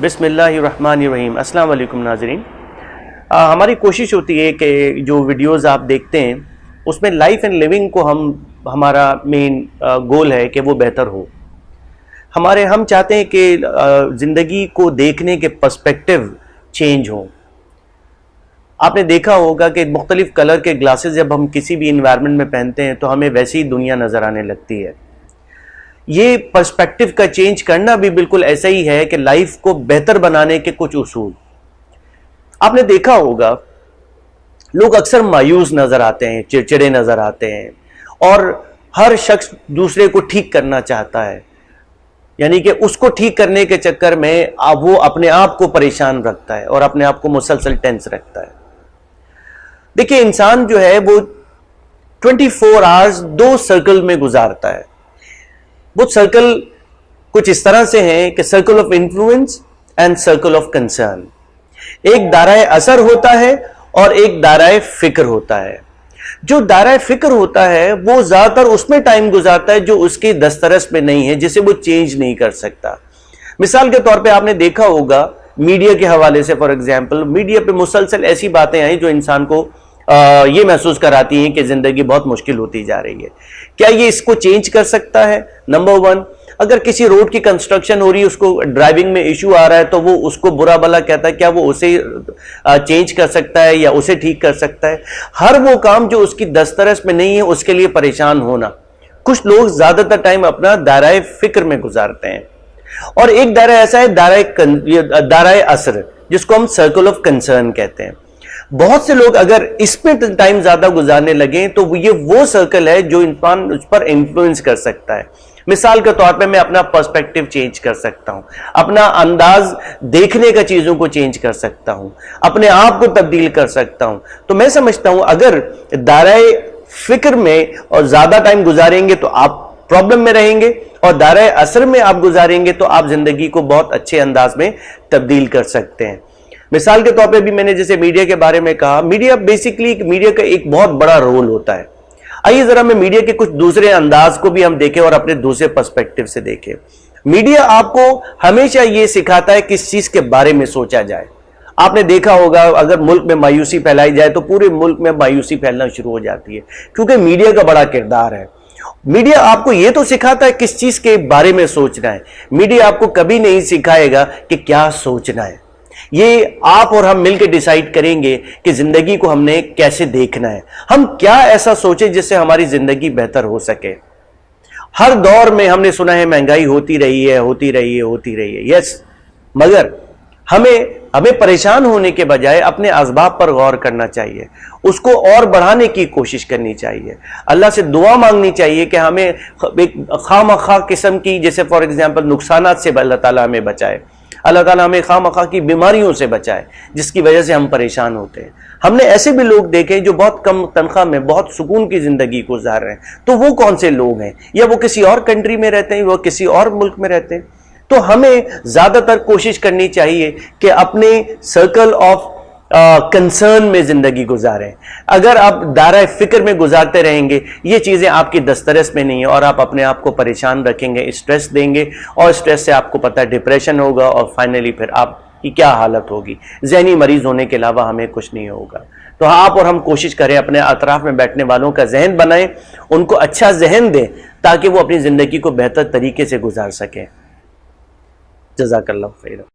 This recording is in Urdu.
بسم اللہ الرحمن الرحیم۔ السلام علیکم ناظرین، ہماری کوشش ہوتی ہے کہ جو ویڈیوز آپ دیکھتے ہیں اس میں لائف اینڈ لیونگ کو ہمارا مین گول ہے کہ وہ بہتر ہو۔ ہم چاہتے ہیں کہ زندگی کو دیکھنے کے پرسپیکٹیو چینج ہوں۔ آپ نے دیکھا ہوگا کہ مختلف کلر کے گلاسز جب ہم کسی بھی انوائرمنٹ میں پہنتے ہیں تو ہمیں ویسی ہی دنیا نظر آنے لگتی ہے۔ یہ پرسپیکٹیو کا چینج کرنا بھی بالکل ایسا ہی ہے کہ لائف کو بہتر بنانے کے کچھ اصول۔ آپ نے دیکھا ہوگا لوگ اکثر مایوس نظر آتے ہیں، چڑچڑے نظر آتے ہیں، اور ہر شخص دوسرے کو ٹھیک کرنا چاہتا ہے، یعنی کہ اس کو ٹھیک کرنے کے چکر میں وہ اپنے آپ کو پریشان رکھتا ہے اور اپنے آپ کو مسلسل ٹینس رکھتا ہے۔ دیکھیں، انسان جو ہے وہ 24 آورز 2 سرکل میں گزارتا ہے۔ وہ سرکل کچھ اس طرح سے ہیں کہ circle of influence and circle of concern. ایک دائرہ اثر ہوتا ہے اور ایک دائرہ فکر ہوتا ہے۔ جو دائرہ فکر ہوتا ہے وہ زیادہ تر اس میں ٹائم گزارتا ہے جو اس کی دسترس میں نہیں ہے، جسے وہ چینج نہیں کر سکتا۔ مثال کے طور پہ آپ نے دیکھا ہوگا میڈیا کے حوالے سے، فار ایگزامپل میڈیا پہ مسلسل ایسی باتیں آئیں جو انسان کو یہ محسوس کراتی ہیں کہ زندگی بہت مشکل ہوتی جا رہی ہے۔ کیا یہ اس کو چینج کر سکتا ہے؟ نمبر 1، اگر کسی روڈ کی کنسٹرکشن ہو رہی ہے، اس کو ڈرائیونگ میں ایشو آ رہا ہے تو وہ اس کو برا بھلا کہتا ہے، کیا وہ اسے چینج کر سکتا ہے یا اسے ٹھیک کر سکتا ہے؟ ہر وہ کام جو اس کی دسترس میں نہیں ہے اس کے لیے پریشان ہونا۔ کچھ لوگ زیادہ تر ٹائم اپنا دائرہ فکر میں گزارتے ہیں، اور ایک دائرہ ایسا ہے دائرہ اثر، جس کو ہم سرکل آف کنسرن کہتے ہیں۔ بہت سے لوگ اگر اس پہ ٹائم زیادہ گزارنے لگیں تو یہ وہ سرکل ہے جو انسان اس پر انفلوئنس کر سکتا ہے۔ مثال کے طور پہ میں اپنا پرسپیکٹیو چینج کر سکتا ہوں، اپنا انداز دیکھنے کا چیزوں کو چینج کر سکتا ہوں، اپنے آپ کو تبدیل کر سکتا ہوں۔ تو میں سمجھتا ہوں اگر دائرہ فکر میں اور زیادہ ٹائم گزاریں گے تو آپ پرابلم میں رہیں گے، اور دائرہ اثر میں آپ گزاریں گے تو آپ زندگی کو بہت اچھے انداز میں تبدیل کر سکتے ہیں۔ مثال کے طور پہ بھی میں نے جیسے میڈیا کے بارے میں کہا، میڈیا بیسیکلی میڈیا کا ایک بہت بڑا رول ہوتا ہے۔ آئیے ذرا میں میڈیا کے کچھ دوسرے انداز کو بھی ہم دیکھیں اور اپنے دوسرے پرسپیکٹیو سے دیکھیں۔ میڈیا آپ کو ہمیشہ یہ سکھاتا ہے کس چیز کے بارے میں سوچا جائے۔ آپ نے دیکھا ہوگا اگر ملک میں مایوسی پھیلائی جائے تو پورے ملک میں مایوسی پھیلنا شروع ہو جاتی ہے، کیونکہ میڈیا کا بڑا کردار ہے۔ میڈیا آپ کو یہ تو سکھاتا ہے کس چیز کے بارے میں سوچنا ہے، میڈیا آپ کو کبھی نہیں سکھائے گا کہ کیا سوچنا ہے۔ یہ آپ اور ہم مل کے ڈیسائیڈ کریں گے کہ زندگی کو ہم نے کیسے دیکھنا ہے، ہم کیا ایسا سوچیں جس سے ہماری زندگی بہتر ہو سکے۔ ہر دور میں ہم نے سنا ہے مہنگائی ہوتی رہی ہے، یس، مگر ہمیں پریشان ہونے کے بجائے اپنے اسباب پر غور کرنا چاہیے، اس کو اور بڑھانے کی کوشش کرنی چاہیے، اللہ سے دعا مانگنی چاہیے کہ ہمیں ایک خواہ مخواہ قسم کی، جیسے فار ایگزامپل نقصانات سے اللہ تعالیٰ ہمیں بچائے، اللہ تعالیٰ ہمیں خواہ مخواہ کی بیماریوں سے بچائے جس کی وجہ سے ہم پریشان ہوتے ہیں۔ ہم نے ایسے بھی لوگ دیکھے جو بہت کم تنخواہ میں بہت سکون کی زندگی گزار رہے ہیں، تو وہ کون سے لوگ ہیں؟ یا وہ کسی اور کنٹری میں رہتے ہیں، وہ کسی اور ملک میں رہتے ہیں؟ تو ہمیں زیادہ تر کوشش کرنی چاہیے کہ اپنے سرکل آف کنسرن میں زندگی گزاریں۔ اگر آپ دائرہ فکر میں گزارتے رہیں گے، یہ چیزیں آپ کی دسترس میں نہیں ہیں، اور آپ اپنے آپ کو پریشان رکھیں گے، اسٹریس دیں گے، اور اسٹریس سے آپ کو پتہ ہے ڈپریشن ہوگا، اور فائنلی پھر آپ کی کیا حالت ہوگی؟ ذہنی مریض ہونے کے علاوہ ہمیں کچھ نہیں ہوگا۔ تو آپ اور ہم کوشش کریں اپنے اطراف میں بیٹھنے والوں کا ذہن بنائیں، ان کو اچھا ذہن دیں تاکہ وہ اپنی زندگی کو بہتر طریقے سے گزار سکیں۔ جزاک اللہ خیر۔